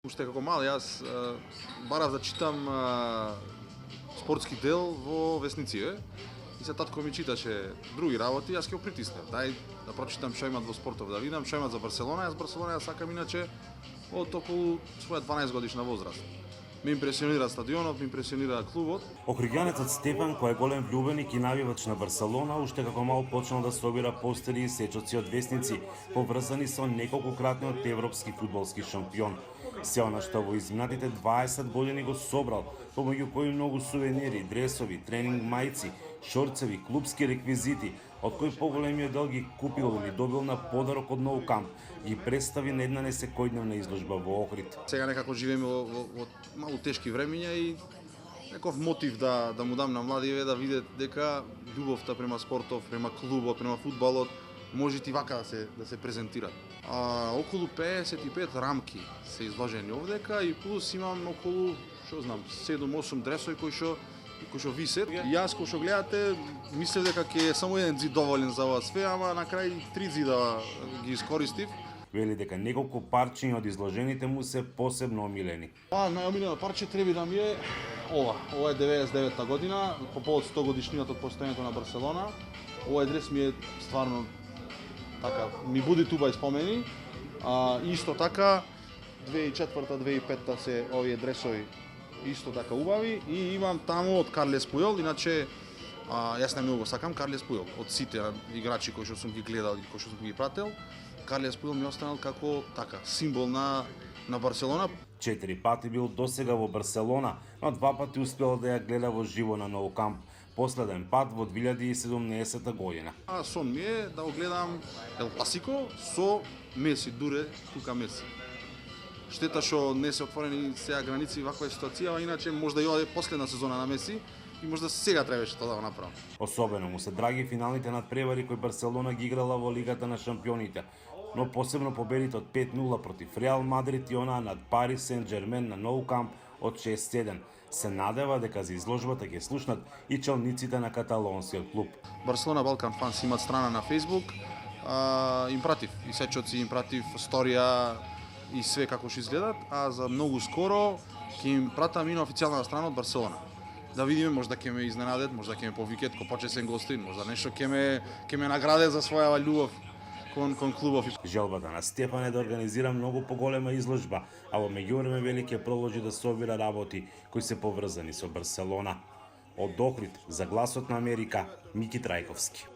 Уште како мал јас барав да читам спортски дел во весниците и се татко ми читаше други работи, јас ќе го притиснав. Дај да прочитам што имат во спортов, да видам што имат за Барселона. Јас Барселона ја сакам иначе од околу своја 12 годишна возраст. Ме импресионира стадионот, ме импресионира клубот. Охриѓанецот Стефан, кој е голем влюбеник и навивач на Барселона, уште како мал почнал да собира постери и сечоци од весници, поврзани со неколкократниот европски фудбалски шампион. Се она што во изминатите 20 години го собрал, помеѓу кои многу сувенири, дресови, тренинг мајци, шорцеви, клубски реквизити, од кои поголемиот дел ги купил или добил на подарок од Nou Camp, ги представи на една несекојдневна изложба во Охрид. Сега некако живееме во малку тешки времиња и неков мотив да му дам на младиве да видат дека љубовта према спортов, према клубот, према фудбалот може и вака да се презентира. Околу 55 рамки се изложени овдека и плюс имам околу, што знам, 7-8 дресови кои што висат. И јас кој што гледате, мислев дека ќе е само еден зид доволен за ова све, ама на крај 3 зида ги искористив. Вели дека неколку парчиња од изложените му се посебно омилени. Најомилено парче треба да ми е ова. Ова е 99-та година, по повод 100 годишнината од постојањето на Барселона. Овој дрес ми е стварно така, ми буди туба и спомени. Исто така 2004-2005 се овие дресови исто така убави и имам таму од Карлес Пујол, иначе јас најмногу го сакам Карлес Пујол. Од сите играчи кои што сум ги гледал и кои што сум ги прател, Карлес Пујол ми останал како така символ на Барселона. 4 пати бил досега во Барселона, но 2 пати успел да ја гледа во живо на Nou Camp. Последен пат во 2017 година. Сон ми е да го гледам Ел Класико со Меси, дуре тука Меси. Штета што не се отворени сега граници ваква ситуација, а иначе можда и ова е последна сезона на Меси и можда сега требаше тоа да го направам. Особено му се драги финалните надпревари кои Барселона ги играла во Лигата на шампионите, но посебно победите од 5-0 против Реал Мадрид и она над Парис Сен-Жермен на Nou Camp од 6-1. Се надева дека за изложбата ќе слушнат и челниците на каталонскиот клуб. Барселона Балкан Фанс имат страна на Facebook, им пратив и сечоци, им пратив сторија и све како што изгледат, а за многу скоро ќе им пратам и на официјалната страна од Барселона. Да видиме, можда ќе ме изненадат, можда ќе ме повикат ко почесен гостин, можда нешто ќе ме наградат за својава љубов кон клубов. Желбата на Стефан е да организира многу поголема изложба, а во меѓувреме вели ќе продолжи да собира работи кои се поврзани со Барселона. Од Охрид за Гласот на Америка, Мики Трајковски.